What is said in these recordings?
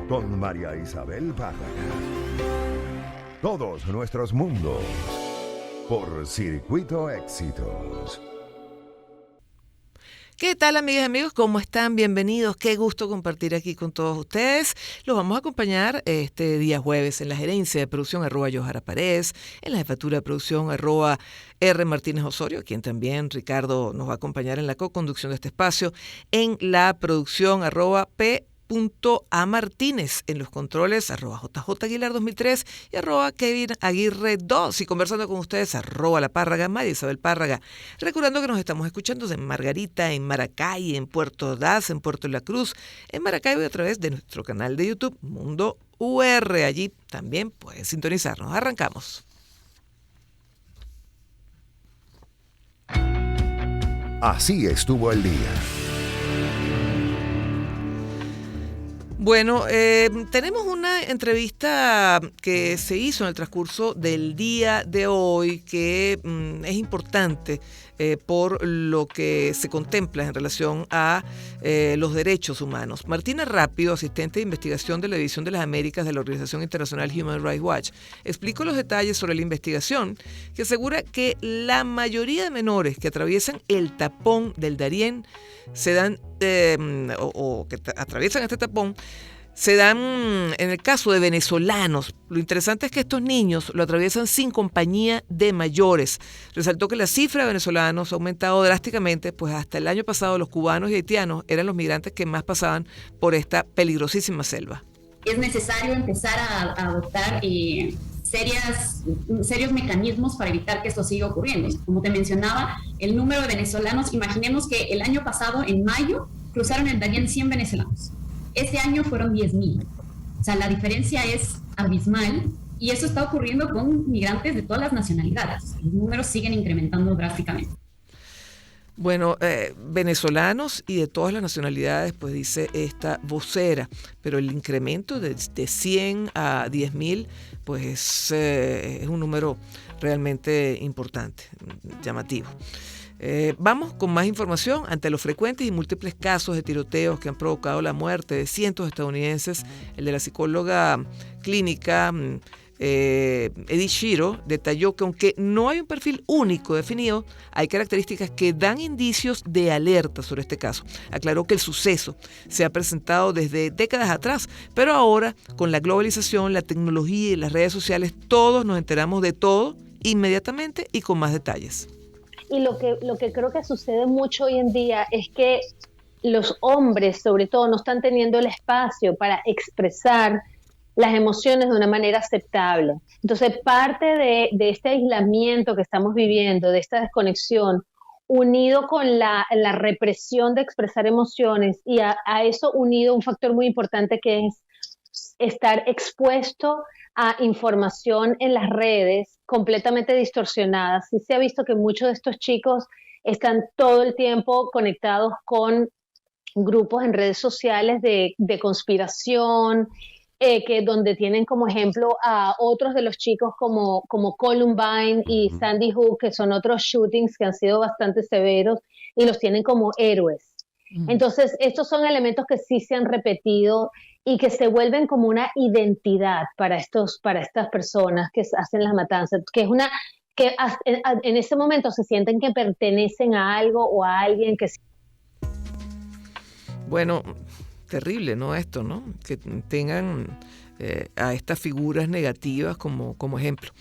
Con María Isabel Párraga. Todos nuestros mundos por Circuito Éxitos. ¿Qué tal, amigas y amigos? ¿Cómo están? Bienvenidos. Qué gusto compartir aquí con todos ustedes. Los vamos a acompañar este día jueves en la gerencia de producción @Yohara Párez, en la jefatura de producción @R. Martínez Osorio, quien también Ricardo nos va a acompañar en la co-conducción de este espacio, en la producción @P.A. Martínez, en los controles @JJ Aguilar 2003 y @Kevin Aguirre 2, y conversando con ustedes @La Párraga, María Isabel Párraga. Recordando que nos estamos escuchando en Margarita, en Maracay, en Puerto Ordaz, en Puerto La Cruz, en Maracaibo, y a través de nuestro canal de YouTube Mundo UR. Allí también pueden sintonizarnos. Arrancamos. Así estuvo el día. Bueno, tenemos una entrevista que se hizo en el transcurso del día de hoy que es importante por lo que se contempla en relación a los derechos humanos. Martina Rápido, asistente de investigación de la División de las Américas de la Organización Internacional Human Rights Watch, explicó los detalles sobre la investigación, que asegura que la mayoría de menores que atraviesan el tapón del Darién se dan, o que atraviesan este tapón, se dan en el caso de venezolanos. Lo interesante es que estos niños lo atraviesan sin compañía de mayores. Resaltó que la cifra de venezolanos ha aumentado drásticamente, pues hasta el año pasado los cubanos y haitianos eran los migrantes que más pasaban por esta peligrosísima selva. Es necesario empezar a adoptar serios mecanismos para evitar que esto siga ocurriendo. Como te mencionaba, el número de venezolanos, imaginemos que el año pasado, en mayo, cruzaron el Darién 100 venezolanos. Este año fueron 10,000. O sea, la diferencia es abismal, y eso está ocurriendo con migrantes de todas las nacionalidades. Los números siguen incrementando drásticamente. Bueno, venezolanos y de todas las nacionalidades, pues dice esta vocera, pero el incremento de 100 a 10,000, pues es un número realmente importante, llamativo. Vamos con más información. Ante los frecuentes y múltiples casos de tiroteos que han provocado la muerte de cientos de estadounidenses, el de la psicóloga clínica Edith Shiro detalló que aunque no hay un perfil único definido, hay características que dan indicios de alerta sobre este caso. Aclaró que el suceso se ha presentado desde décadas atrás, pero ahora, con la globalización, la tecnología y las redes sociales, todos nos enteramos de todo inmediatamente y con más detalles. Y lo que creo que sucede mucho hoy en día es que los hombres, sobre todo, no están teniendo el espacio para expresar las emociones de una manera aceptable. Entonces, parte de este aislamiento que estamos viviendo, de esta desconexión, unido con la represión de expresar emociones, y a eso unido un factor muy importante que es estar expuesto a información en las redes completamente distorsionada. Sí se ha visto que muchos de estos chicos están todo el tiempo conectados con grupos en redes sociales de conspiración, que donde tienen como ejemplo a otros de los chicos como Columbine y Sandy Hook, que son otros shootings que han sido bastante severos, y los tienen como héroes. Entonces, estos son elementos que sí se han repetido y que se vuelven como una identidad para estas personas que hacen las matanzas, que en ese momento se sienten que pertenecen a algo o a alguien que... Bueno, terrible, ¿no? Esto, ¿no? Que tengan a estas figuras negativas como ejemplo.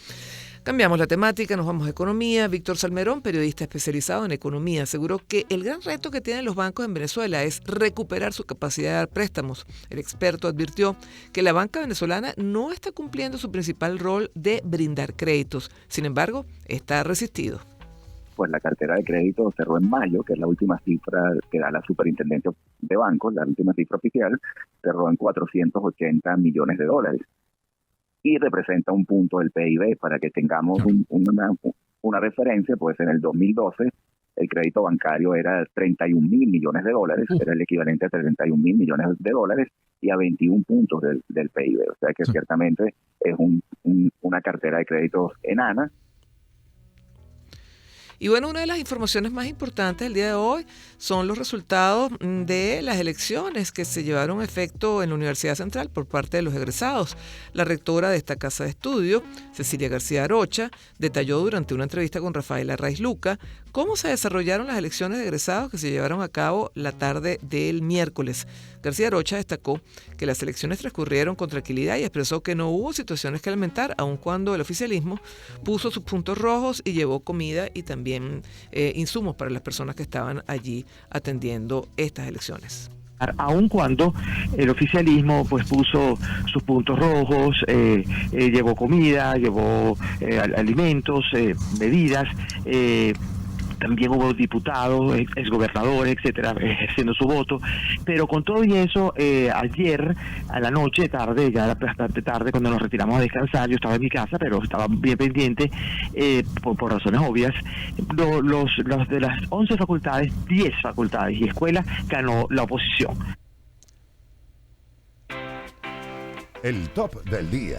Cambiamos la temática, nos vamos a economía. Víctor Salmerón, periodista especializado en economía, aseguró que el gran reto que tienen los bancos en Venezuela es recuperar su capacidad de dar préstamos. El experto advirtió que la banca venezolana no está cumpliendo su principal rol de brindar créditos. Sin embargo, está resistido. Pues la cartera de crédito cerró en mayo, que es la última cifra que da la Superintendencia de Bancos, la última cifra oficial, cerró en $480 millones. Y representa un punto del PIB. Para que tengamos una referencia, pues en el 2012 el crédito bancario era $31 mil millones, era el equivalente a $31 mil millones, y a 21 puntos del PIB. O sea que ciertamente es una cartera de créditos enana. Y bueno, una de las informaciones más importantes del día de hoy son los resultados de las elecciones que se llevaron a efecto en la Universidad Central por parte de los egresados. La rectora de esta casa de estudio, Cecilia García Arocha, detalló durante una entrevista con Rafaela Raiz Luca cómo se desarrollaron las elecciones de egresados que se llevaron a cabo la tarde del miércoles. García Arocha destacó que las elecciones transcurrieron con tranquilidad y expresó que no hubo situaciones que lamentar, aun cuando el oficialismo puso sus puntos rojos y llevó comida y también insumos para las personas que estaban allí atendiendo estas elecciones. Aun cuando el oficialismo pues puso sus puntos rojos, llevó comida, llevó alimentos, bebidas, también hubo diputados, exgobernadores, etcétera, ejerciendo su voto, pero con todo y eso, ayer a la noche, tarde, ya bastante tarde, cuando nos retiramos a descansar, yo estaba en mi casa, pero estaba bien pendiente, por razones obvias, los de las 11 facultades, 10 facultades y escuelas, ganó la oposición. El top del día.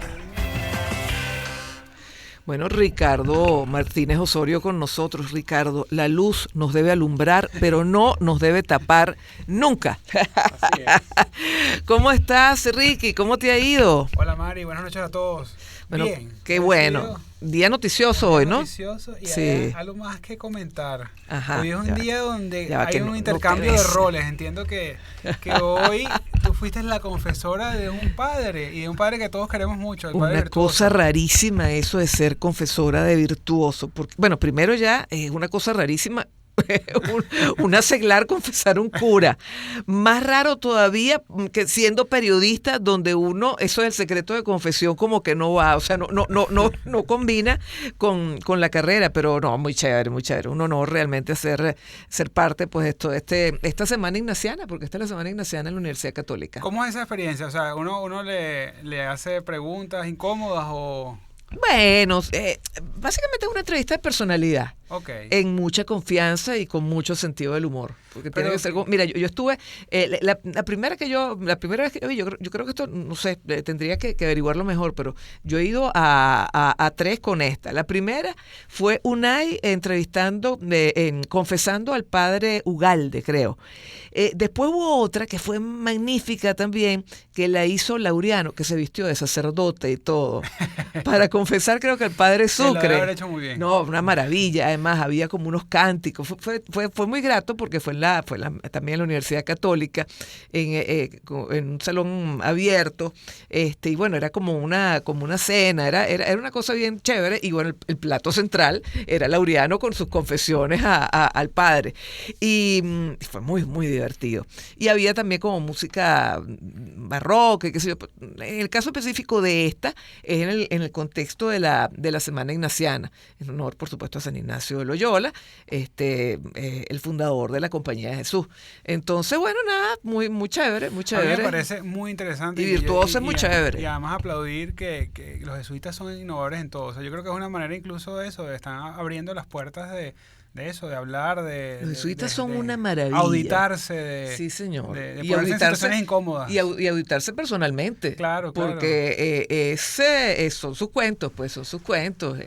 Bueno, Ricardo Martínez Osorio con nosotros. Ricardo, la luz nos debe alumbrar, pero no nos debe tapar nunca. Así es. ¿Cómo estás, Ricky? ¿Cómo te ha ido? Hola, Mari. Buenas noches a todos. Bueno, bien. Qué bueno. Día noticioso hoy, ¿no? Noticioso y Sí. hay algo más que comentar. Ajá, Hoy es un ya. día donde Ya va, hay que un no intercambio te de ves. roles. Entiendo que hoy tú fuiste la confesora de un padre y de un padre que todos queremos mucho. El padre Una virtuoso. cosa rarísima eso de ser confesora de virtuoso. Porque, bueno, primero ya es una cosa rarísima. Una seglar confesar un cura. Más raro todavía que siendo periodista, donde uno, eso del secreto de confesión como que no va, o sea, no combina con la carrera, pero no, muy chévere, muy chévere. Un honor realmente ser parte, pues, esta semana ignaciana, porque esta es la semana ignaciana en la Universidad Católica. ¿Cómo es esa experiencia? O sea, uno le hace preguntas incómodas o... Bueno, básicamente es una entrevista de personalidad. Ok. En mucha confianza y con mucho sentido del humor. Porque tiene Pero que ser mira, yo estuve, la primera vez que yo vi, yo creo que esto, no sé, tendría que averiguarlo mejor, pero yo he ido a 3 con esta. La primera fue Unai entrevistando, confesando al padre Ugalde, creo. Después hubo otra que fue magnífica también, que la hizo Laureano, que se vistió de sacerdote y todo, para confesar, creo que al padre Sucre. Lo debe haber hecho muy bien. No, una maravilla. Además, había como unos cánticos. Fue muy grato porque fue también en la Universidad Católica, en un salón abierto. Y bueno, era como una cena, era una cosa bien chévere. Y bueno, el plato central era Laureano con sus confesiones al padre. Y fue muy, muy divertido. Y había también como música barroca, y qué sé yo. En el caso específico de esta, es en el contexto de la Semana Ignaciana, en honor, por supuesto, a San Ignacio de Loyola, el fundador de la Compañía de Jesús. Entonces, bueno, nada, muy, muy chévere, muy A mí chévere. me parece muy interesante. Y virtuoso es muy chévere. Y además aplaudir que los jesuitas son innovadores en todo. O sea, yo creo que es una manera incluso de eso, de están abriendo las puertas de eso, de hablar, de... Los jesuitas son una maravilla. Auditarse, sí, señor. de Y ponerse en situaciones incómodas. Y auditarse personalmente. Claro, claro. Porque son sus cuentos, pues son sus cuentos.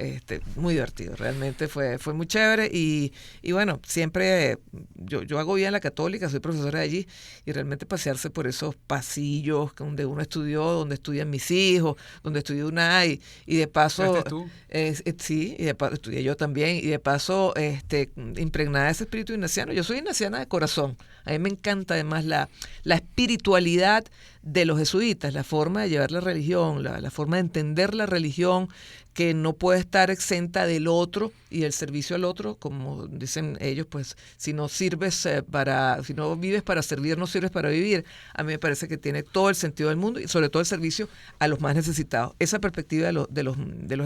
Muy divertido, realmente fue muy chévere. Y bueno, siempre yo hago vida en la Católica, soy profesora de allí, y realmente pasearse por esos pasillos donde uno estudió, donde estudian mis hijos, donde estudió Unai, y de paso... ¿Estudiaste tú? Sí, y de paso estudié yo también, y de paso impregnada de ese espíritu ignaciano. Yo soy ignaciana de corazón. A mí me encanta además la espiritualidad de los jesuitas, la forma de llevar la religión, la forma de entender la religión, que no puede estar exenta del otro y del servicio al otro, como dicen ellos, pues si no vives para servir, no sirves para vivir. A mí me parece que tiene todo el sentido del mundo y sobre todo el servicio a los más necesitados. Esa perspectiva de los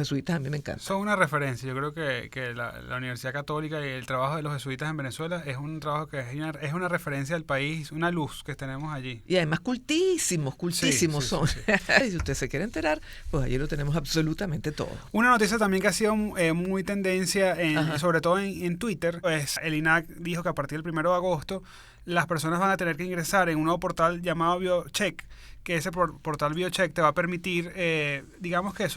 jesuitas a mí me encanta. Son una referencia. Yo creo que la Universidad Católica y el trabajo de los jesuitas en Venezuela es un trabajo que es una referencia del país, una luz que tenemos allí. Y además cultísimos Sí, son. sí. Y si usted se quiere enterar, pues allí lo tenemos absolutamente todo. Una noticia también que ha sido muy tendencia, sobre todo en Twitter, pues el INAC dijo que a partir del 1 de agosto las personas van a tener que ingresar en un nuevo portal llamado BioCheck, que ese portal BioCheck te va a permitir, digamos que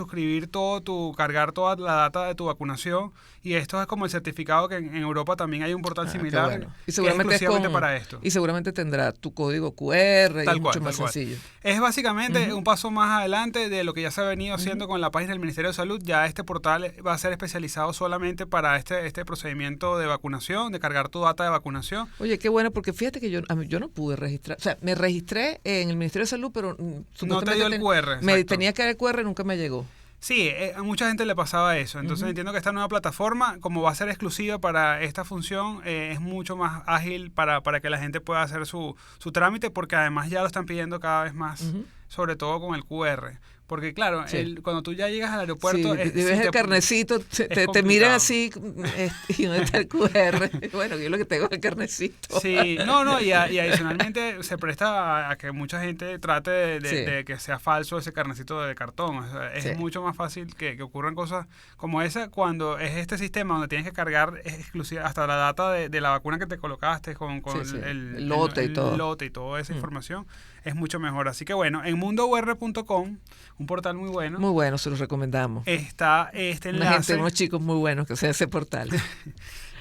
cargar toda la data de tu vacunación, y esto es como el certificado que en Europa también hay un portal similar, bueno. Y seguramente exclusivamente para esto. Y seguramente tendrá tu código QR, y es mucho más sencillo. Es básicamente un paso más adelante de lo que ya se ha venido haciendo con la página del Ministerio de Salud. Ya este portal va a ser especializado solamente para este procedimiento de vacunación, de cargar tu data de vacunación. Oye, qué bueno, porque fíjate que yo no pude registrar, o sea, me registré en el Ministerio de Salud, pero no te dio el QR. Me tenía que dar el QR, nunca me llegó. Sí, a mucha gente le pasaba eso. Entonces entiendo que esta nueva plataforma, como va a ser exclusiva para esta función, es mucho más ágil para que la gente pueda hacer su trámite, porque además ya lo están pidiendo cada vez más, sobre todo con el QR. Porque claro, cuando tú ya llegas al aeropuerto... Sí, ves el carnecito, te miran así, y ¿dónde está el QR? Bueno, yo lo que tengo es el carnecito. Sí, y adicionalmente se presta a que mucha gente trate de que sea falso ese carnecito de cartón. O sea, es mucho más fácil que ocurran cosas como esa cuando es este sistema donde tienes que cargar exclusiva hasta la data de la vacuna que te colocaste con el lote y toda esa información. Es mucho mejor. Así que bueno, en mundour.com, un portal muy bueno. Muy bueno, se los recomendamos. Está este enlace. Unos chicos muy buenos que sea ese portal.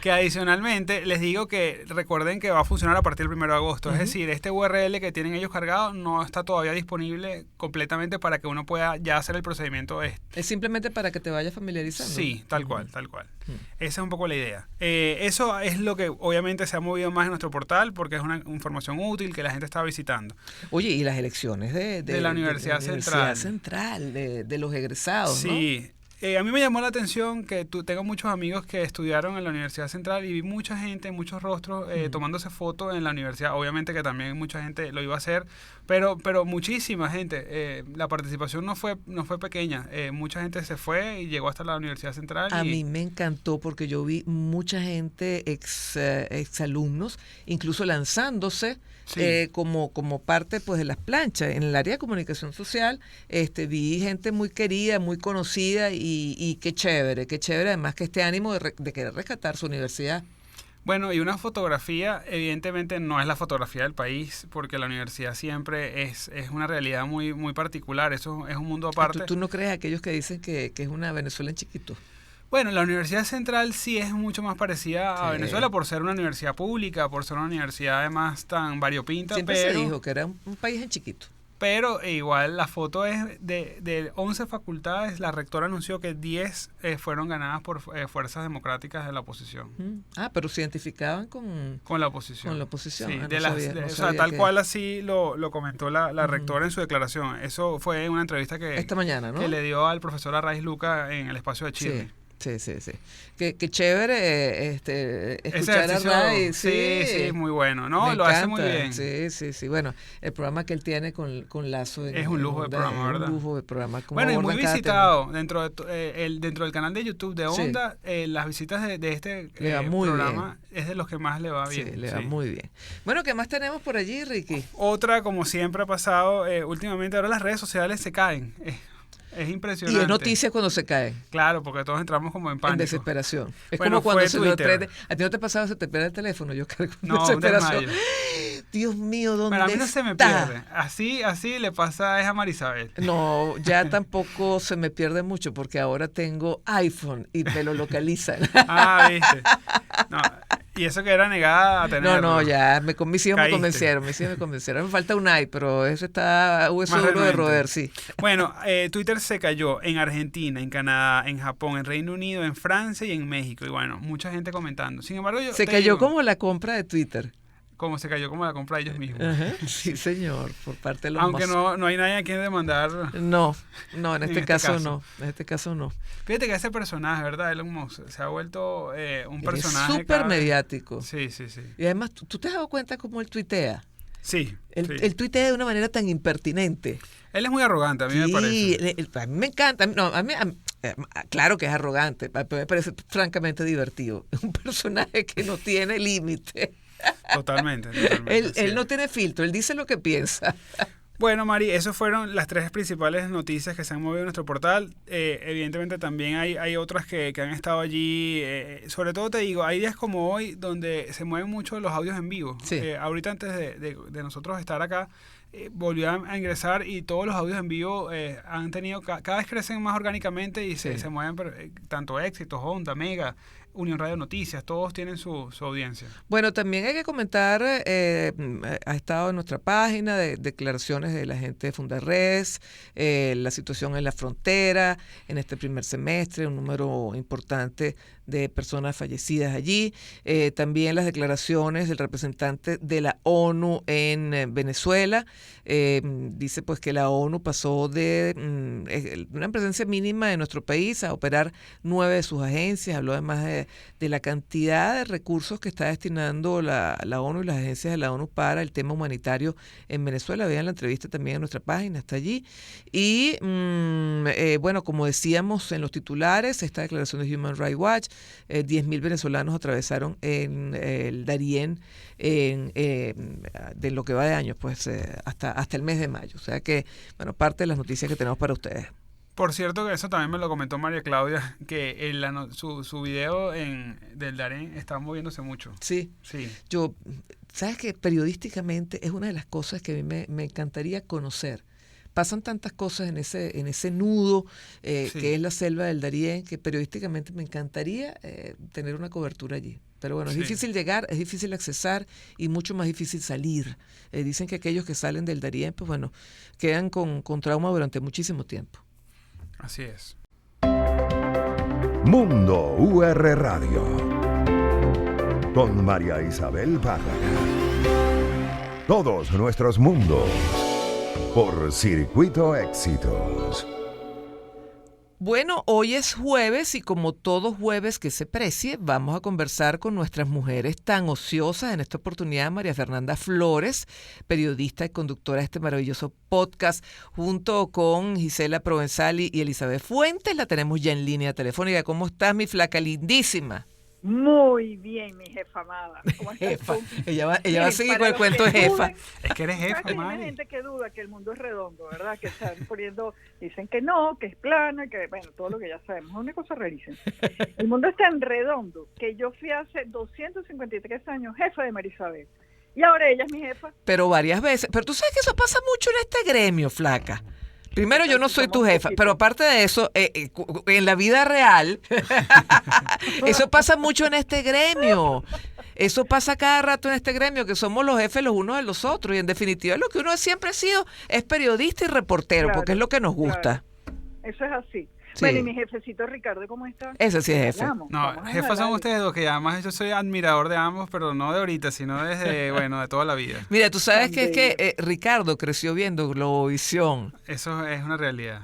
Que adicionalmente les digo que recuerden que va a funcionar a partir del 1 de agosto. Es decir, este URL que tienen ellos cargado no está todavía disponible completamente para que uno pueda ya hacer el procedimiento este. Es simplemente para que te vayas familiarizando. Sí, tal cual. Esa es un poco la idea. Eso es lo que obviamente se ha movido más en nuestro portal, porque es una información útil que la gente está visitando. Oye, y las elecciones de la Universidad Central, de los egresados, sí, ¿no? A mí me llamó la atención que tengo muchos amigos que estudiaron en la Universidad Central y vi mucha gente, muchos rostros tomándose fotos en la universidad. Obviamente que también mucha gente lo iba a hacer, pero muchísima gente. La participación no fue pequeña. Mucha gente se fue y llegó hasta la Universidad Central. A mí me encantó porque yo vi mucha gente, ex alumnos, incluso lanzándose. Sí. Como parte pues de las planchas. En el área de comunicación social vi gente muy querida, muy conocida y qué chévere además que este ánimo de querer rescatar su universidad. Bueno, y una fotografía evidentemente no es la fotografía del país, porque la universidad siempre es una realidad muy, muy particular. Eso es un mundo aparte. ¿Tú no crees a aquellos que dicen que es una Venezuela en chiquito? Bueno, la Universidad Central sí es mucho más parecida a Venezuela por ser una universidad pública, por ser una universidad además tan variopinta. Siempre se dijo que era un país en chiquito. Pero igual la foto es de 11 facultades. La rectora anunció que 10 fueron ganadas por fuerzas democráticas de la oposición. Pero se identificaban con la oposición. Con la oposición. Sí, tal cual así lo comentó la rectora en su declaración. Eso fue una entrevista esta mañana, ¿no? Que le dio al profesor Arraiz Luca en el espacio de Chile. Sí. Qué chévere escuchar a Ray. Sí, muy bueno, ¿no? Lo hace muy bien. Sí. Bueno, el programa que él tiene con Lazo es un lujo de programa, ¿verdad? Un lujo de programa. Bueno, y muy visitado dentro del canal de YouTube de Onda. Las visitas de este programa es de los que más le va bien. Sí, le va muy bien. Bueno, ¿qué más tenemos por allí, Ricky? Otra, como siempre ha pasado últimamente, ahora las redes sociales se caen. Es impresionante. Y es noticia cuando se caen. Claro, porque todos entramos como en pánico. En desesperación. Es como cuando se te prende. ¿A ti no te pasaba se te pierde el teléfono? Yo cargo en desesperación. Dios mío, ¿dónde está? Pero a mí no se me pierde. Así le pasa a Marisabel. No, ya tampoco se me pierde mucho porque ahora tengo iPhone y me lo localizan. ¿Viste? No, y eso que era negada a tener. No, ya, mis hijos me convencieron. Me falta un i, pero eso está hueso duro de roer, sí. Bueno, Twitter se cayó en Argentina, en Canadá, en Japón, en Reino Unido, en Francia y en México. Y bueno, mucha gente comentando. Sin embargo, se cayó como la compra de Twitter. Como se cayó como la compra de ellos mismos. Sí, señor, por parte de los Aunque no hay nadie a quien demandar. No, en este caso no. En este caso no. Fíjate que ese personaje, ¿verdad? Elon Musk se ha vuelto un personaje súper mediático. Sí. Y además, ¿tú te has dado cuenta cómo él tuitea? Sí. Él tuitea de una manera tan impertinente. Él es muy arrogante, a mí me parece. A mí me encanta. Claro que es arrogante, pero me parece francamente divertido. Es un personaje que no tiene límite. Totalmente. Él no tiene filtro, él dice lo que piensa. Bueno, Mari, esas fueron las 3 principales noticias que se han movido en nuestro portal. Evidentemente también hay otras que han estado allí. Sobre todo te digo, hay días como hoy donde se mueven mucho los audios en vivo. Sí. Ahorita antes de nosotros estar acá, volvió a ingresar y todos los audios en vivo han tenido, cada vez crecen más orgánicamente y se mueven tanto Éxitos, Onda, Mega, Unión Radio Noticias, todos tienen su audiencia. Bueno, también hay que comentar, ha estado en nuestra página de declaraciones de la gente de Fundarres, la situación en la frontera, en este primer semestre, un número importante de personas fallecidas allí, también las declaraciones del representante de la ONU en Venezuela, dice pues que la ONU pasó de una presencia mínima de nuestro país a operar 9 de sus agencias, habló además de la cantidad de recursos que está destinando la ONU y las agencias de la ONU para el tema humanitario en Venezuela. Vean la entrevista también en nuestra página, está allí. Y bueno, como decíamos en los titulares, esta declaración de Human Rights Watch, 10.000 venezolanos atravesaron en el Darién de lo que va de año, pues hasta el mes de mayo. O sea que, bueno, parte de las noticias que tenemos para ustedes. Por cierto, que eso también me lo comentó María Claudia, que su video del Darién está moviéndose mucho. Sí. Yo, ¿sabes qué? Periodísticamente es una de las cosas que a mí me encantaría conocer. Pasan tantas cosas en ese nudo que es la selva del Darién, que periodísticamente me encantaría tener una cobertura allí. Pero bueno, es difícil llegar, es difícil accesar y mucho más difícil salir. Dicen que aquellos que salen del Darién, pues bueno, quedan con trauma durante muchísimo tiempo. Así es. Mundo UR Radio con María Isabel Párraga. Todos nuestros mundos por Circuito Éxitos. Bueno, hoy es jueves y como todo jueves que se precie, vamos a conversar con nuestras mujeres tan ociosas. En esta oportunidad, María Fernanda Flores, periodista y conductora de este maravilloso podcast, junto con Gisela Provenzali y Elizabeth Fuentes. La tenemos ya en línea telefónica. ¿Cómo estás, mi flaca lindísima? Muy bien, mi jefa amada. ¿Cómo estás Jefa. tú? Ella va a seguir con el cuento de jefa. Es que eres jefa, Hay Mari. gente que duda que el mundo es redondo, ¿verdad? Que están poniendo, dicen que no, que es plano, que bueno, todo lo que ya sabemos. Es una cosa rarísima. El mundo es tan redondo que yo fui hace 253 años jefa de Marisabel. Y ahora ella es mi jefa. Pero varias veces. Pero tú sabes que eso pasa mucho en este gremio, flaca. Primero, yo no soy tu jefa, pero aparte de eso, en la vida real, eso pasa mucho en este gremio. Eso pasa cada rato en este gremio, que somos los jefes los unos de los otros. Y en definitiva, lo que uno siempre ha sido es periodista y reportero, Claro, porque es lo que nos gusta. Claro. Eso es así. Sí. Bueno, y mi jefecito Ricardo, ¿cómo está? Ese sí es jefe. No, jefas son ustedes dos, que además yo soy admirador de ambos, pero no de ahorita, sino desde, bueno, de toda la vida. Mira, tú sabes que es que Ricardo creció viendo Globovisión. Eso es una realidad.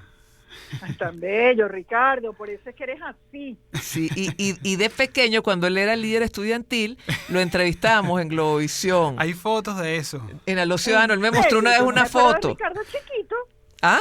Tan bello, Ricardo, por eso es que eres así. Sí, y de pequeño, cuando él era líder estudiantil, lo entrevistábamos en Globovisión. Hay fotos de eso. En Aló Ciudadano, él me mostró una vez una foto. Ricardo chiquito. ¿Ah?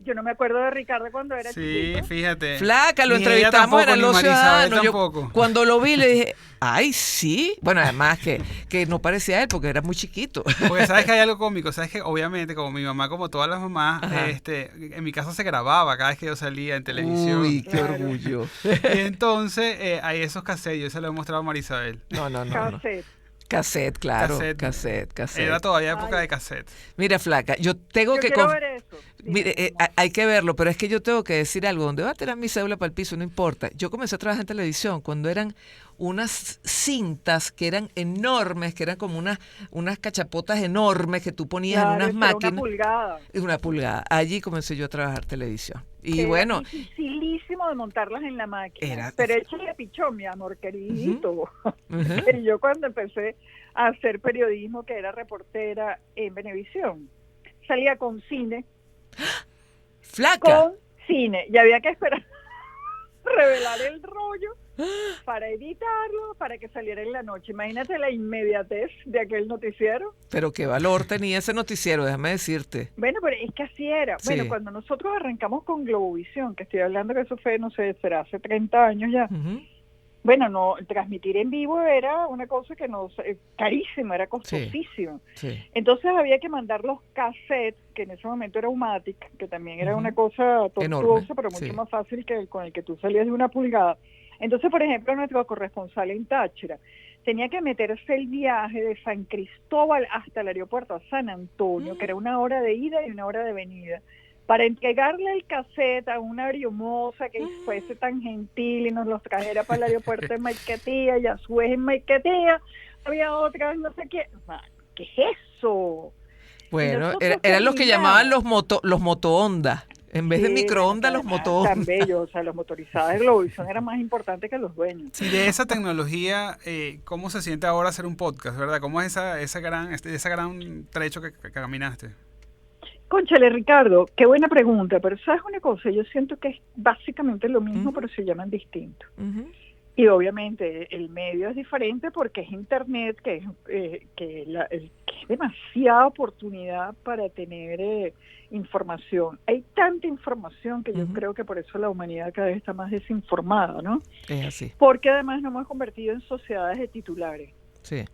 Yo no me acuerdo de Ricardo cuando era chiquito. Sí, fíjate. Flaca, lo Ni ella entrevistamos en tampoco, Aló ni Marisabel Ciudadano. Yo, tampoco. cuando lo vi le dije, ay, sí. Bueno, además que no parecía él porque era muy chiquito. Porque sabes que hay algo cómico, sabes que obviamente como mi mamá, como todas las mamás, en mi casa se grababa cada vez que yo salía en televisión. Uy, qué orgullo. Y entonces hay esos cassettes, yo se los he mostrado a Marisabel. No. Cassette. Cassette, claro. Cassette. Cassette. Era todavía época de cassette. Mira, flaca, yo tengo Yo que... quiero ver eso. Mire, hay que verlo, pero es que yo tengo que decir algo. Donde va a tener mi cédula para el piso, no importa. Yo comencé a trabajar en televisión cuando eran unas cintas que eran enormes, que eran como unas cachapotas enormes que tú ponías en unas máquinas. Una pulgada. Una pulgada. Allí comencé yo a trabajar televisión. Y Era bueno... dificilísimo de montarlas en la máquina. Era- Pero échale pichón, mi amor, queridito. Ujú. Pero yo cuando empecé a hacer periodismo, que era reportera en Venevisión, salía con cine, Flaca. y había que esperar revelar el rollo para editarlo, para que saliera en la noche. Imagínate la inmediatez de aquel noticiero. Pero qué valor tenía ese noticiero, déjame decirte. Bueno, pero es que así era. Sí. Bueno, cuando nosotros arrancamos con Globovisión, que estoy hablando que eso fue, no sé, será hace 30 años ya, Ujú. bueno, no, transmitir en vivo era una cosa que carísimo, era costosísimo. Sí. Entonces había que mandar los cassettes, que en ese momento era Umatic, que también era una cosa tortuosa, pero mucho más fácil que con el que tú salías de 1 pulgada. Entonces, por ejemplo, nuestro corresponsal en Táchira tenía que meterse el viaje de San Cristóbal hasta el aeropuerto a San Antonio, que era 1 hora de ida y 1 hora de venida, para entregarle el cassette a una briomosa que fuese tan gentil y nos los trajera para el aeropuerto de Maiquetía, y a su vez en Maiquetía había otra, no sé qué. ¿Qué es eso? Bueno, eran los que llamaban los motoondas. En vez de microondas, los motoondas. Tan bellos, o sea, los motorizados de Globovisión eran más importantes que los dueños. Y de esa tecnología, ¿cómo se siente ahora hacer un podcast, verdad? ¿Cómo es ese gran trecho que caminaste? Cónchale, Ricardo, qué buena pregunta, pero ¿sabes una cosa? Yo siento que es básicamente lo mismo, pero se llaman distinto. Y obviamente el medio es diferente porque es Internet, que es demasiada oportunidad para tener información. Hay tanta información que yo creo que por eso la humanidad cada vez está más desinformada, ¿no? Es así. Porque además nos hemos convertido en sociedades de titulares. Sí.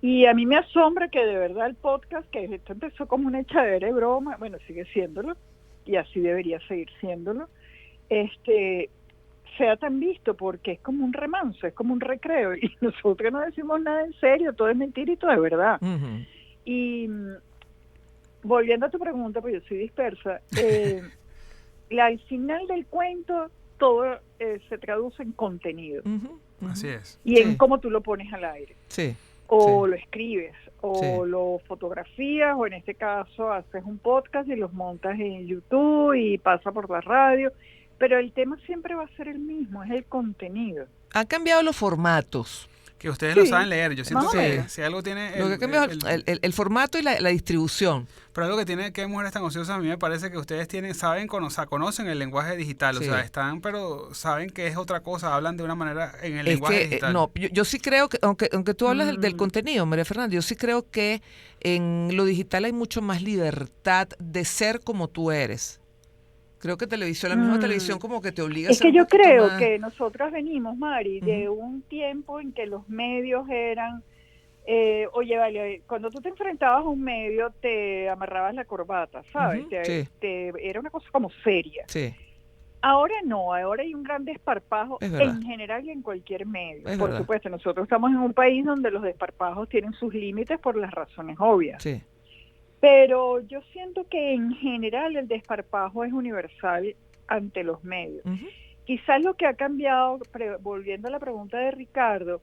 Y a mí me asombra que de verdad el podcast, que esto empezó como una echadera de broma, bueno, sigue siéndolo, y así debería seguir siéndolo, sea tan visto, porque es como un remanso, es como un recreo, y nosotros no decimos nada en serio, todo es mentira y todo es verdad. Y volviendo a tu pregunta, pues yo soy dispersa, al final del cuento todo se traduce en contenido. Así es. Y en cómo tú lo pones al aire. Sí. O lo escribes, o lo fotografías, o en este caso haces un podcast y los montas en YouTube y pasa por la radio, pero el tema siempre va a ser el mismo, es el contenido. Han cambiado los formatos. Que ustedes lo saben leer, yo siento que si algo tiene... Lo que ha cambiado es el formato y la distribución. Pero algo que tiene que Mujeres Tan Ociosas, a mí me parece que ustedes conocen el lenguaje digital, o sea, pero saben que es otra cosa, hablan de una manera en el lenguaje digital. No, yo sí creo que, aunque tú hablas del contenido, María Fernanda, yo sí creo que en lo digital hay mucho más libertad de ser como tú eres. Creo que la misma televisión como que te obliga a ser que yo creo más... que nosotros venimos, Mari, de un tiempo en que los medios eran, oye, vale, cuando tú te enfrentabas a un medio te amarrabas la corbata, ¿sabes? Era una cosa como seria. Sí. Ahora no, ahora hay un gran desparpajo en general y en cualquier medio. Por supuesto, nosotros estamos en un país donde los desparpajos tienen sus límites por las razones obvias. Sí. Pero yo siento que en general el desparpajo es universal ante los medios. Quizás lo que ha cambiado, volviendo a la pregunta de Ricardo,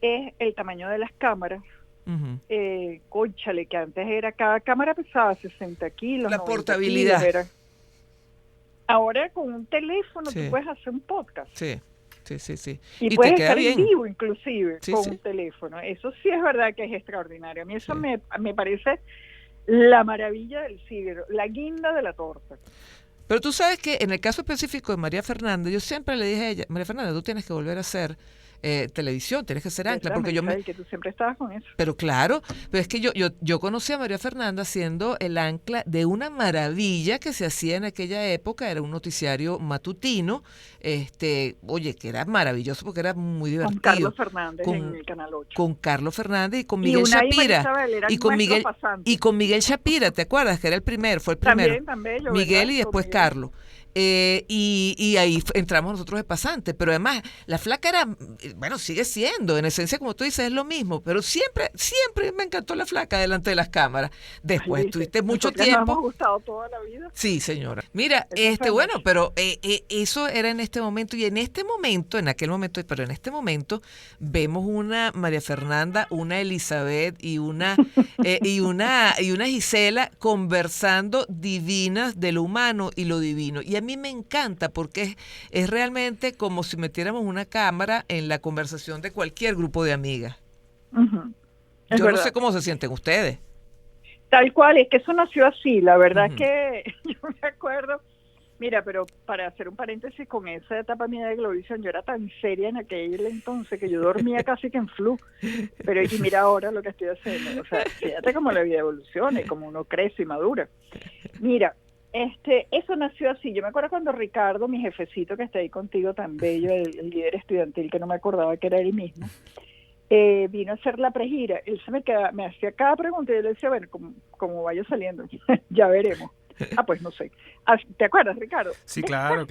es el tamaño de las cámaras. Cónchale, que antes cada cámara pesaba 60 kilos. La portabilidad. Ahora con un teléfono tú puedes hacer un podcast. Sí. Y puedes estar en vivo inclusive con un teléfono. Eso sí es verdad que es extraordinario. A mí eso me parece la maravilla del siglo, la guinda de la torta. Pero tú sabes que en el caso específico de María Fernanda, yo siempre le dije a ella, María Fernanda, tú tienes que volver a hacer televisión, tienes que ser ancla, porque que tú siempre estabas con eso. Pero claro, pero es que yo conocí a María Fernanda siendo el ancla de una maravilla que se hacía en aquella época, era un noticiario matutino, oye, que era maravilloso porque era muy divertido. Con Carlos Fernández en el Canal 8. Con Carlos Fernández y con Miguel Shapira. Y con Miguel Shapira, ¿te acuerdas? Que era fue el primero. También, Miguel y después Carlos. Y ahí entramos nosotros de pasante, pero además la flaca era, bueno, sigue siendo, en esencia como tú dices, es lo mismo, pero siempre me encantó la flaca delante de las cámaras. Después tuviste mucho tiempo. Nos hemos gustado toda la vida. Sí, señora. Mira, bueno, pero eso era en este momento, y en este momento, en aquel momento, pero en este momento, vemos una María Fernanda, una Elizabeth y una Gisela conversando divinas de lo humano y lo divino. Y a mí me encanta porque es realmente como si metiéramos una cámara en la conversación de cualquier grupo de amigas. Yo no sé cómo se sienten ustedes. Tal cual, es que eso nació así. La verdad es que yo me acuerdo, mira, pero para hacer un paréntesis con esa etapa mía de Globovisión, yo era tan seria en aquel entonces que yo dormía casi que en flu. Pero y mira ahora lo que estoy haciendo. O sea, fíjate cómo la vida evoluciona y cómo uno crece y madura. Mira, Eso nació así. Yo me acuerdo cuando Ricardo, mi jefecito que está ahí contigo, tan bello, el líder estudiantil, que no me acordaba que era él mismo, vino a hacer la pregira. Él me hacía cada pregunta y yo le decía, bueno, como vaya saliendo, ya veremos. Pues no sé. ¿Te acuerdas, Ricardo? Sí, claro.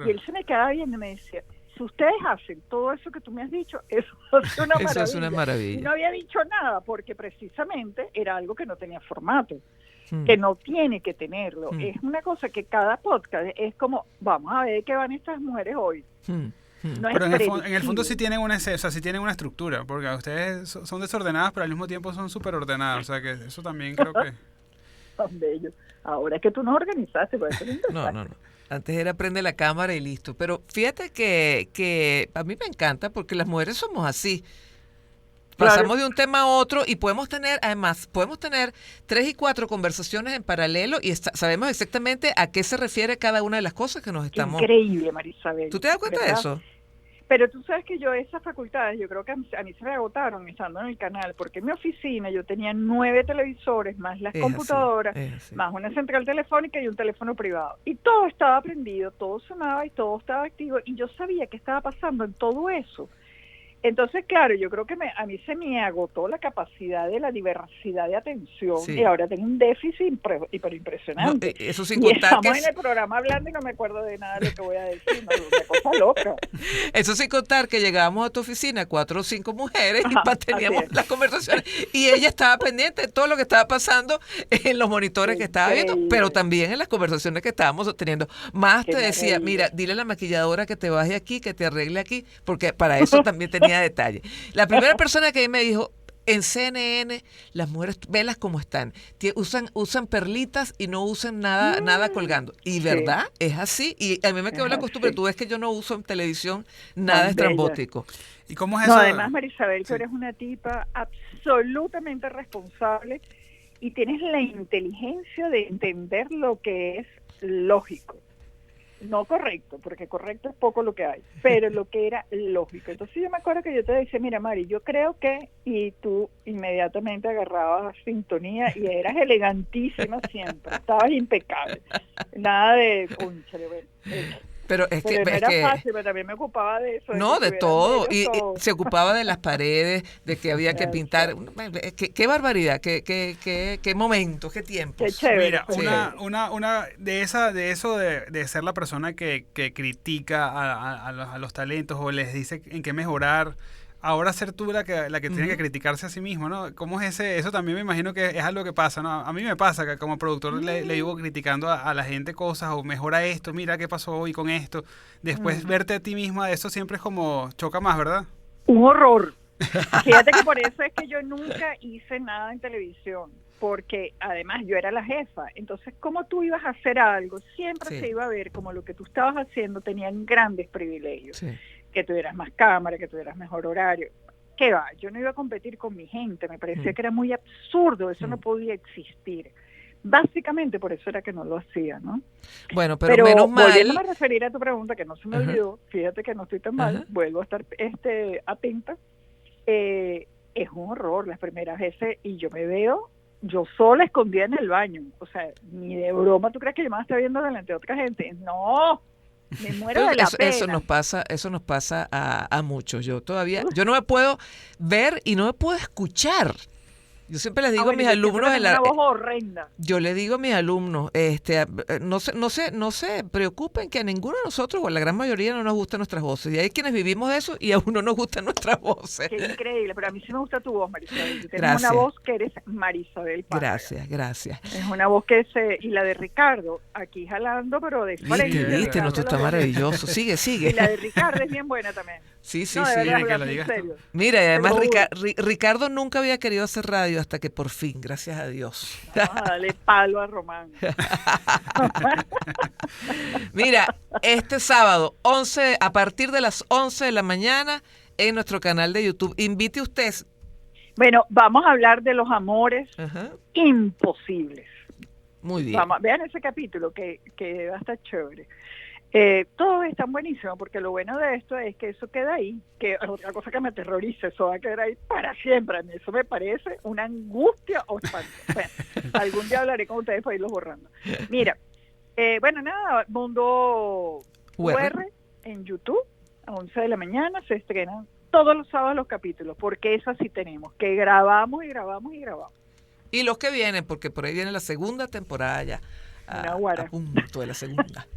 Y él se me quedaba viendo y me decía, si ustedes hacen todo eso que tú me has dicho, eso es una maravilla. Eso es una maravilla. Y no había dicho nada porque precisamente era algo que no tenía formato, que no tiene que tenerlo. Es una cosa que cada podcast es como, vamos a ver qué van estas mujeres hoy. No pero en el fondo sí tienen sí tienen una estructura, porque ustedes son desordenadas, pero al mismo tiempo son súper ordenadas. O sea que eso también creo que... Tan bello. Ahora es que tú nos organizaste. No. Antes era prende la cámara y listo. Pero fíjate que a mí me encanta porque las mujeres somos así. Pasamos de un tema a otro y podemos tener 3 y 4 conversaciones en paralelo y sabemos exactamente a qué se refiere cada una de las cosas que nos estamos... Increíble, Marisabel. ¿Tú te das cuenta de eso? Pero tú sabes que yo esas facultades, yo creo que a mí se me agotaron estando en el canal, porque en mi oficina yo tenía 9 televisores, más las computadoras, más una central telefónica y un teléfono privado. Y todo estaba prendido, todo sonaba y todo estaba activo, y yo sabía qué estaba pasando en todo eso. Entonces, claro, yo creo que a mí se me agotó la capacidad de la diversidad de atención y ahora tengo un déficit hiperimpresionante. No, eso sin contar estamos en el programa hablando y no me acuerdo de nada de lo que voy a decir, una cosa loca. Eso sin contar que llegábamos a tu oficina 4 o 5 mujeres y manteníamos las conversaciones y ella estaba pendiente de todo lo que estaba pasando en los monitores que estaba viendo, pero también en las conversaciones que estábamos sosteniendo. Más te decía, mira, dile a la maquilladora que te baje aquí, que te arregle aquí, porque para eso también tenía detalle. La primera persona que me dijo, en CNN las mujeres, velas como están, usan perlitas y no usan nada colgando. Y verdad, es así. Y a mí me quedó la costumbre, tú ves que yo no uso en televisión nada estrambótico. ¿Y cómo es eso? No, además, Marisabel, tú eres una tipa absolutamente responsable y tienes la inteligencia de entender lo que es lógico. No correcto, porque correcto es poco lo que hay, pero lo que era lógico. Entonces yo me acuerdo que yo te decía, mira Mari, yo creo que, y tú inmediatamente agarrabas sintonía y eras elegantísima siempre, estabas impecable, nada de cónchale, bueno, Pero es que, no era fácil, pero también me ocupaba de eso. No, de todo. Y se ocupaba de las paredes, de que había que pintar. Qué barbaridad, qué momentos, qué tiempos. Qué chévere. Mira, una de eso de ser la persona que critica a los talentos o les dice en qué mejorar. Ahora ser tú la que tiene que criticarse a sí mismo, ¿no? ¿Cómo es eso también me imagino que es algo que pasa, ¿no? A mí me pasa que como productor le digo criticando a la gente cosas o mejora esto, mira qué pasó hoy con esto. Después verte a ti misma, eso siempre es como choca más, ¿verdad? Un horror. Fíjate que por eso es que yo nunca hice nada en televisión, porque además yo era la jefa. Entonces, como tú ibas a hacer algo, siempre se iba a ver como lo que tú estabas haciendo tenían grandes privilegios. Sí. Que tuvieras más cámara, que tuvieras mejor horario. ¿Qué va? Yo no iba a competir con mi gente, me parecía que era muy absurdo, eso no podía existir. Básicamente por eso era que no lo hacía, ¿no? Bueno, pero menos mal. Volviéndome a referir a tu pregunta, que no se me olvidó, fíjate que no estoy tan mal, vuelvo a estar atenta. Es un horror las primeras veces y yo me veo yo sola escondida en el baño. O sea, ni de broma, ¿tú crees que yo me estoy viendo delante de otra gente? No. Me muero de la pena. Eso nos pasa a muchos. Yo no me puedo ver y no me puedo escuchar. Yo siempre les digo a mis alumnos una voz horrenda. Yo les digo a mis alumnos, no se preocupen que a ninguno de nosotros o a la gran mayoría no nos gustan nuestras voces. Y hay quienes vivimos de eso y a uno nos gustan nuestras voces. Qué increíble, pero a mí sí me gusta tu voz, Marisabel. Tienes una voz que eres Marisabel Párraga. Gracias. Es una voz que y la de Ricardo, aquí jalando, pero de frente. Viste, no, está maravilloso. Sigue. Y la de Ricardo es bien buena también. Sí, verdad, que lo digas tú. Mira, y además Ricardo nunca había querido hacer radio hasta que por fin, gracias a Dios. Vamos a darle palo a Román. Mira, este sábado, a partir de las 11 de la mañana, en nuestro canal de YouTube, invite usted. Bueno, vamos a hablar de los amores imposibles. Muy bien. Vean ese capítulo que va a estar chévere. Todo es tan buenísimo porque lo bueno de esto es que eso queda ahí, que es otra cosa que me aterroriza, eso va a quedar ahí para siempre. A mí eso me parece una angustia o espanto. Bueno, algún día hablaré con ustedes para irlos borrando. Mira, Bueno, nada, Mundo UR en YouTube, a 11 de la mañana, se estrenan todos los sábados los capítulos, porque eso sí tenemos, que grabamos y grabamos y grabamos. y los que vienen, porque por ahí viene la segunda temporada ya. A punto de la segunda.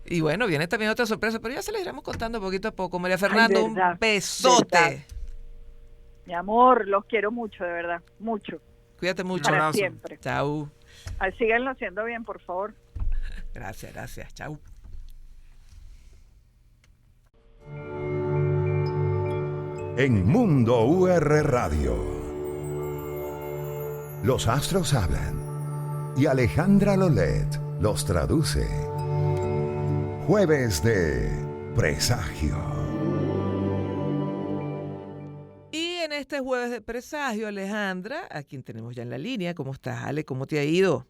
Y bueno, viene también otra sorpresa, pero ya se les iremos contando poquito a poco. María Fernanda, un besote. Verdad. Mi amor, los quiero mucho, de verdad, mucho. Cuídate mucho. Para siempre. Chau. Síganlo haciendo bien, por favor. Gracias. Chau. En Mundo UR Radio, los astros hablan y Alejandra Lolet los traduce. Jueves de Presagio. Y en este jueves de Presagio, Alejandra, a quien tenemos ya en la línea. ¿Cómo estás, Ale? ¿Cómo te ha ido?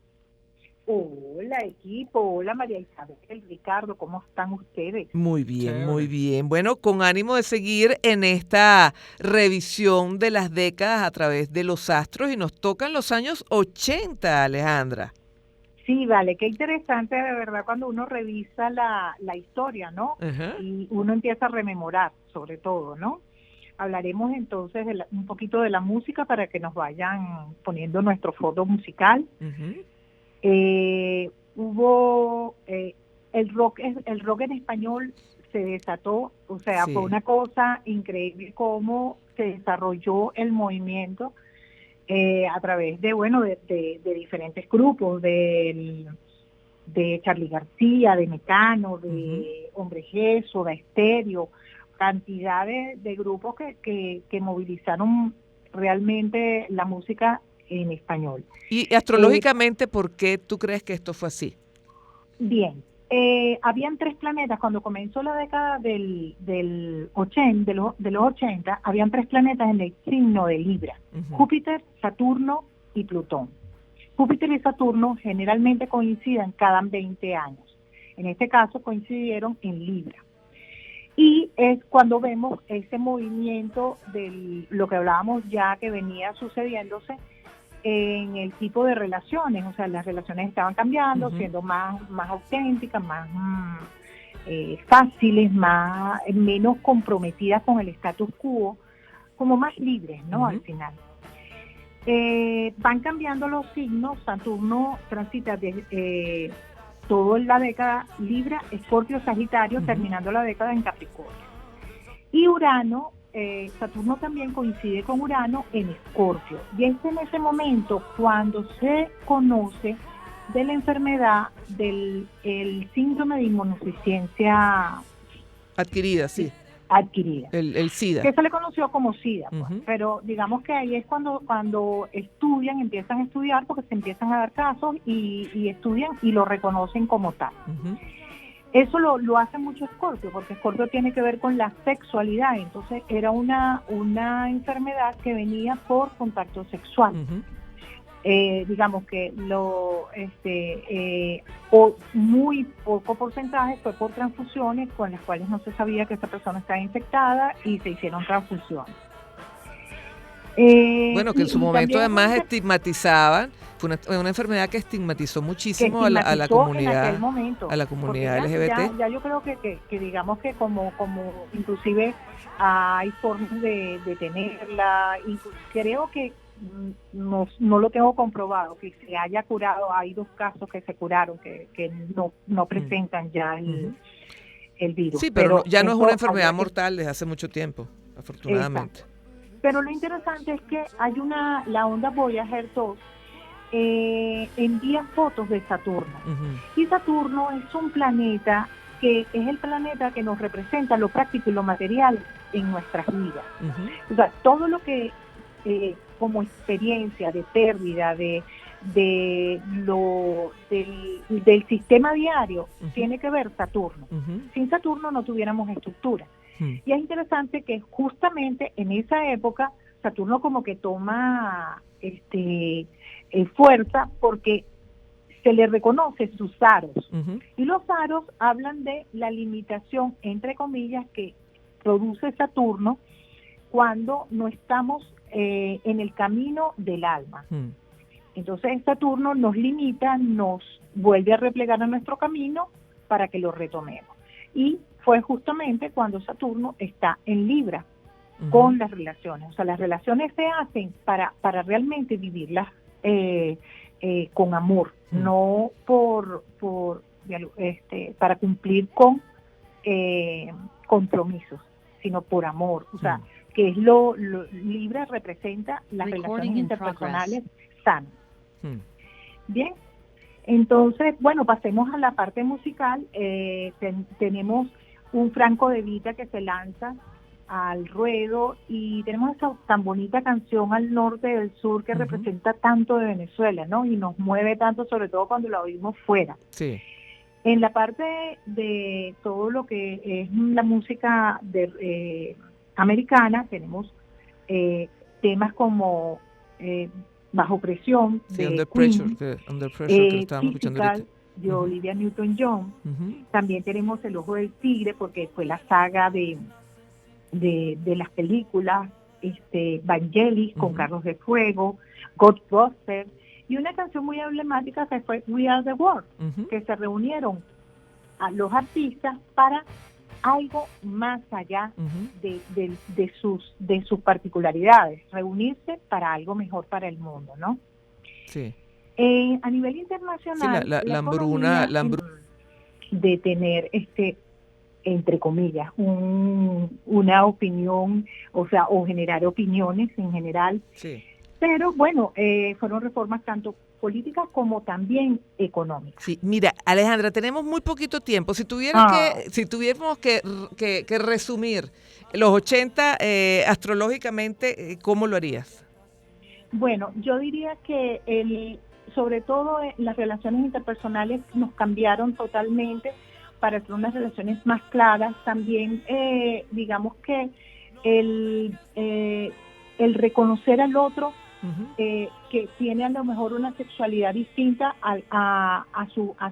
Hola, equipo. Hola, María Isabel, Ricardo. ¿Cómo están ustedes? Muy bien, muy bien. Bueno, con ánimo de seguir en esta revisión de las décadas a través de los astros, y nos tocan los años 80, Alejandra. Sí, vale, qué interesante de verdad cuando uno revisa la historia, ¿no? Uh-huh. Y uno empieza a rememorar, sobre todo, ¿no? Hablaremos entonces un poquito de la música para que nos vayan poniendo nuestro fondo musical. Uh-huh. Hubo el rock en español se desató, o sea, Sí. fue una cosa increíble cómo se desarrolló el movimiento a través de diferentes grupos, de Charly García, de Mecano, de Hombre G, Soda Stereo, cantidad de grupos que movilizaron realmente la música en español. Y astrológicamente, ¿por qué tú crees que esto fue así? Bien, habían 3 planetas cuando comenzó la década de los 80, habían 3 planetas en el signo de Libra: Uh-huh. Júpiter, Saturno y Plutón. Júpiter y Saturno generalmente coinciden cada 20 años. En este caso coincidieron en Libra. Y es cuando vemos ese movimiento de lo que hablábamos ya que venía sucediéndose en el tipo de relaciones, o sea, las relaciones estaban cambiando, Uh-huh. siendo más auténticas, más fáciles, menos comprometidas con el status quo, como más libres, ¿no? Uh-huh. Al final. Van cambiando los signos. Saturno transita toda la década Libra, Escorpio, Sagitario, Uh-huh. terminando la década en Capricornio. Y Urano, Saturno también coincide con Urano en Escorpio. Y es en ese momento cuando se conoce de la enfermedad del síndrome de inmunodeficiencia Adquirida, sí. adquirida. El SIDA. Que se le conoció como SIDA, pues. Uh-huh. Pero digamos que ahí es cuando empiezan a estudiar, porque se empiezan a dar casos y estudian y lo reconocen como tal. Uh-huh. Eso lo hace mucho Escorpio, porque Escorpio tiene que ver con la sexualidad. Entonces era una enfermedad que venía por contacto sexual. Uh-huh. Digamos que muy poco porcentaje fue por transfusiones con las cuales no se sabía que esa persona estaba infectada y se hicieron transfusiones. Bueno, que en su momento además estigmatizaban, fue una enfermedad que estigmatizó muchísimo a la comunidad, a la comunidad LGBT. Ya yo creo que digamos que como inclusive hay formas de tenerla, y creo que no lo tengo comprobado que se haya curado. Hay 2 casos que se curaron que no presentan ya el virus. Sí, pero ya no es una enfermedad mortal desde hace mucho tiempo, afortunadamente. Exacto. Pero lo interesante es que hay la onda Voyager 2 envía fotos de Saturno. Uh-huh. Y Saturno es un planeta que es el planeta que nos representa lo práctico y lo material en nuestras vidas. Uh-huh. O sea, todo lo que como experiencia de pérdida del sistema diario, uh-huh, tiene que ver Saturno. Uh-huh. Sin Saturno no tuviéramos estructura. Uh-huh. Y es interesante que justamente en esa época Saturno como que toma fuerza porque se le reconoce sus aros. Uh-huh. Y los aros hablan de la limitación, entre comillas, que produce Saturno cuando no estamos en el camino del alma. Entonces Saturno nos limita, nos vuelve a replegar a nuestro camino para que lo retomemos. Y fue justamente cuando Saturno está en Libra con las relaciones. O sea, las relaciones se hacen para realmente vivirlas con amor, no para cumplir con compromisos, sino por amor. O sea, que es Libra representa las relaciones interpersonales sanas. Bien, entonces, bueno, pasemos a la parte musical. Tenemos un Franco De Vita que se lanza al ruedo y tenemos esa tan bonita canción Al Norte del Sur que representa tanto de Venezuela, ¿no? Y nos mueve tanto, sobre todo cuando la oímos fuera. Sí. En la parte de todo lo que es la música americana, tenemos temas como Bajo Presión, sí, de Under Queen, Pressure, que lo estábamos escuchando ahorita. de Olivia Newton-John. También tenemos El Ojo del Tigre, porque fue la saga de las películas, Vangelis con Carlos de Fuego, Ghostbusters, y una canción muy emblemática que fue We Are the World, que se reunieron a los artistas para algo más allá de sus particularidades, reunirse para algo mejor para el mundo, ¿no? Sí. A nivel internacional, sí, la hambruna de tener entre comillas, una opinión, o generar opiniones en general. Sí. Pero bueno, fueron reformas tanto políticas como también económicas. Sí, mira, Alejandra, tenemos muy poquito tiempo. Si tuviéramos que resumir los 80 astrológicamente, ¿cómo lo harías? Bueno, yo diría que sobre todo las relaciones interpersonales nos cambiaron totalmente para hacer unas relaciones más claras. También, digamos que el reconocer al otro, que tiene a lo mejor una sexualidad distinta a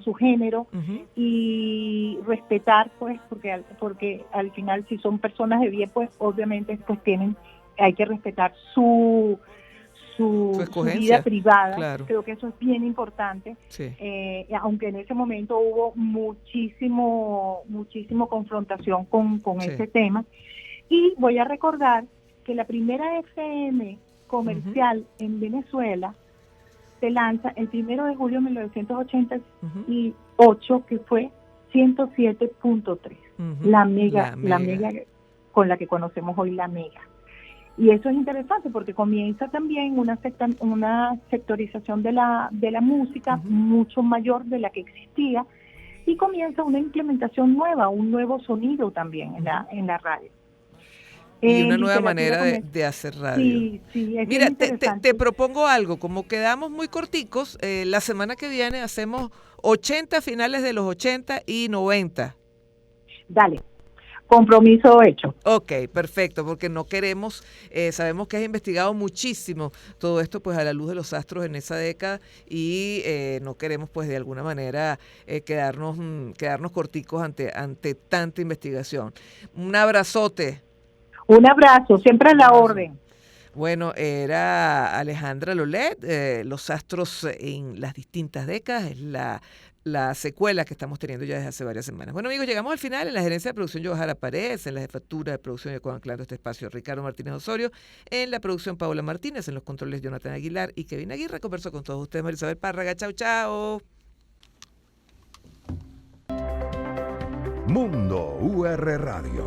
su género, y respetar, pues, porque al final, si son personas de bien, pues obviamente pues hay que respetar su vida privada. Claro. Creo que eso es bien importante. Sí. Aunque en ese momento hubo muchísimo confrontación con ese tema. Y voy a recordar que la primera FM comercial en Venezuela se lanza el 1 de julio de 1988, que fue 107.3, la mega con la que conocemos hoy, la mega. Y eso es interesante porque comienza también una sectorización de la música mucho mayor de la que existía, y comienza una implementación nueva, un nuevo sonido también en la radio. Y una nueva manera de hacer radio. Sí, es Mira, te propongo algo, como quedamos muy corticos, la semana que viene hacemos 80, finales de los 80 y 90. Dale. Compromiso hecho. Ok, perfecto, porque no queremos, sabemos que has investigado muchísimo todo esto, pues a la luz de los astros en esa década, y no queremos, pues de alguna manera, quedarnos corticos ante tanta investigación. Un abrazote. Un abrazo, siempre a la orden. Bueno, era Alejandra Lolet, los astros en las distintas décadas, es la secuela que estamos teniendo ya desde hace varias semanas. Bueno, amigos, llegamos al final. En la gerencia de producción, Johanna Paredes; en la jefatura de producción, Yacob anclando este espacio, Ricardo Martínez Osorio; en la producción, Paola Martínez; en los controles, Jonathan Aguilar y Kevin Aguirre. Converso con todos ustedes, Marisabel Párraga. Chau, chau. Mundo UR Radio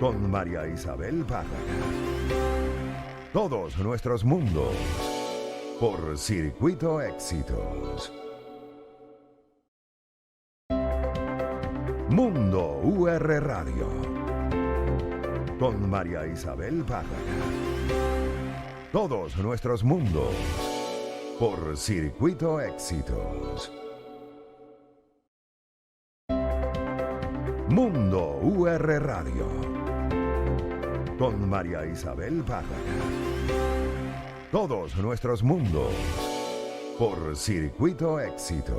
con María Isabel Párraga. Todos nuestros mundos por Circuito Éxitos. Mundo UR Radio con María Isabel Párraga. Todos nuestros mundos por Circuito Éxitos. Mundo UR Radio con María Isabel Párraga. Todos nuestros mundos por Circuito Éxitos.